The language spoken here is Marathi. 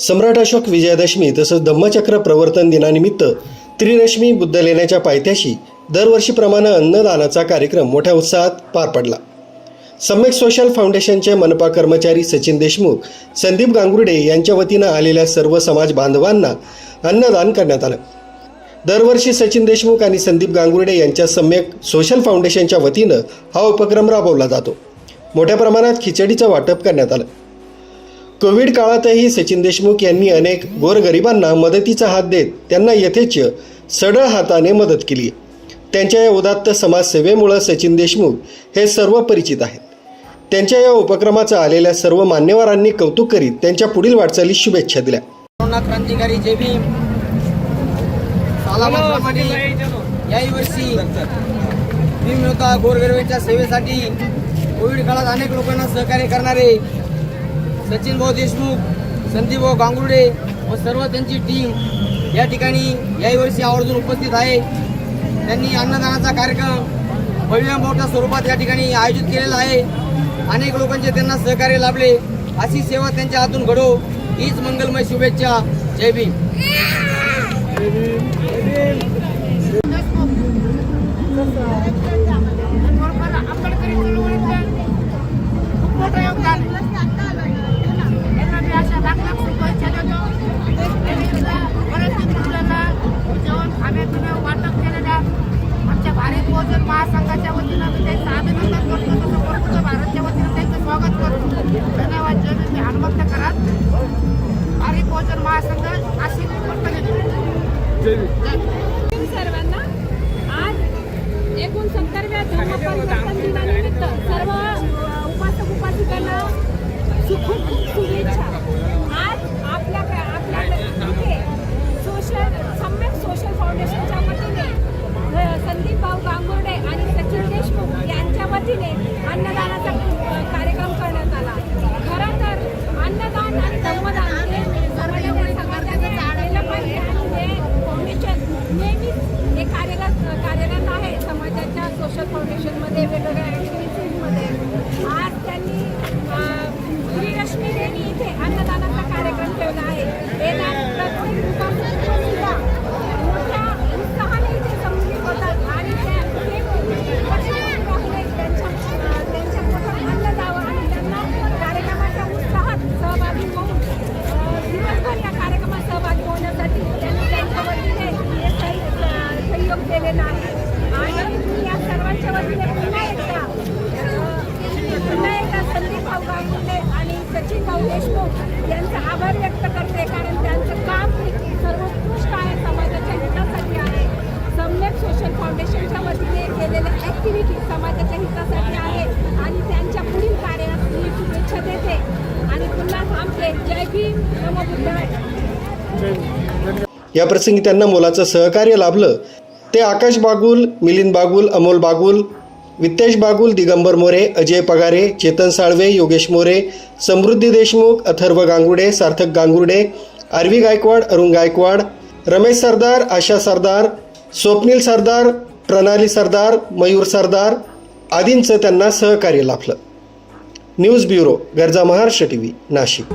सम्राट अशोक विजयादशमी तसंच धम्मचक्र प्रवर्तन दिनानिमित्त त्रिरश्मी बुद्धलेण्याच्या पायथ्याशी दरवर्षीप्रमाणे अन्नदानाचा कार्यक्रम मोठ्या उत्साहात पार पडला। सम्यक सोशल फाउंडेशनचे मनपा कर्मचारी सचिन देशमुख, संदीप गांगुर्डे यांच्या वतीनं आलेल्या सर्व समाज बांधवांना अन्नदान करण्यात आलं। दरवर्षी सचिन देशमुख आणि संदीप गांगुर्डे यांच्या सम्यक सोशल फाउंडेशनच्या वतीनं हा उपक्रम राबवला जातो। मोठ्या प्रमाणात खिचडीचं वाटप करण्यात आलं। कोविड काळातही सचिन देशमुख यांनी अनेक गोरगरिबांना मदतीचा हात देत त्यांना यथेच्छ सढळ हाताने मदत केली। त्यांच्या या उदात्त समाजसेवेमुळे सचिन देशमुख हे सर्व परिचित आहेत। त्यांच्या या उपक्रमाचा आलेल्या सर्व मान्यवरांनी कौतुक करीत त्यांच्या पुढील वाटचालीस शुभेच्छा दिल्या। कोरोना क्रांतिकारी जय भीम। याही वर्षी भीम योद्धा गोरगरिबांच्या सेवेसाठी कोविड काळात अनेक लोकांना सहकार्य करणारे सचिन भाऊ देशमुख, संदीप भाऊ गांगुर्डे व सर्व त्यांची टीम या ठिकाणी याही वर्षी आवर्जून उपस्थित आहे। त्यांनी अन्नदानाचा कार्यक्रम भव्य मोठ्या स्वरूपात या ठिकाणी आयोजित केलेला आहे। अनेक लोकांचे त्यांना सहकार्य लाभले। अशी सेवा त्यांच्या हातून घडो हीच मंगलमय शुभेच्छा। जय भीम। भारत भोजन महासंघाच्या वतीनं मी त्यांचं अभिनंदन करतो, तसं पूर्ण भारतच्या वतीनं त्यांचं स्वागत करतो। धन्यवाद। जय भीम। हनुमंत करा। भारत भोजन महासंघ अशी सर्वांना आज 69व्या धम्मपरिवर्तन दिनानिमित्त सर्व उपासक उपासिकांना खूप शुभेच्छा। आज आपल्याकडे सम्यक सोशल फाउंडेशनच्या वतीने संदीप भाऊ गांगुर्डे आणि सचिन देशमुख यांच्या वतीने अन्नदानाचा कार्यक्रम करण्यात आला। खरं तर अन्नदान आणि धम्मदान हे समाजाने केलं पाहिजे आणि हे फाउंडेशन नेहमीच हे कार्यरत आहे समाजाच्या सोशल फाउंडेशनमध्ये वेगवेगळ्या ॲक्टिव्हिटीजमध्ये। आज त्यांनी त्रिरश्मी देवी इथे अन्नदानाचा कार्यक्रम ठेवला आहे। मोठ्या उत्साहाने इथे सम्मिलित होतात आणि त्यांच्या अन्न द्यावं आणि त्यांना कार्यक्रमाच्या उत्साहात सहभागी होऊन दिवसभर या कार्यक्रमात सहभागी होण्यासाठी त्यांनी त्यांच्या वतीने हे सहयोग दिलेला आहे। आणि मी या सर्वांच्या वतीने पुन्हा एकदा संदीप भाऊ गांगुर्डे आणि सचिन भाऊ देशमुख यांचा आभार व्यक्त करते, कारण त्यांचं काम सर्वोत्कृष्ट आहे, समाजाच्या हितासाठी आहे। सम्यक सोशल फाउंडेशनच्या वतीने केलेल्या ॲक्टिव्हिटी समाजाच्या हितासाठी आहे आणि त्यांच्या पुढील कार्यास मी शुभेच्छा देते आणि पुन्हा थांबते। जय भीम। नमो बुद्धाय। या प्रसंगी त्यांना मोलाचं सहकार्य लाभलं ते आकाश बागुल, मिलिंद बागुल, अमोल बागुल, वित्तेश बागुल, दिगंबर मोरे, अजय पगारे, चेतन साळवे, योगेश मोरे, समृद्धी देशमुख, अथर्व गांगुर्डे, सार्थक गांगुर्डे, आरवी गायकवाड, अरुण गायकवाड, रमेश सरदार, आशा सरदार, स्वप्नील सरदार, प्रणाली सरदार, मयूर सरदार आदींचं त्यांना सहकार्य लाभलं। News bureau, Garja Maharashtra TV, Nashik.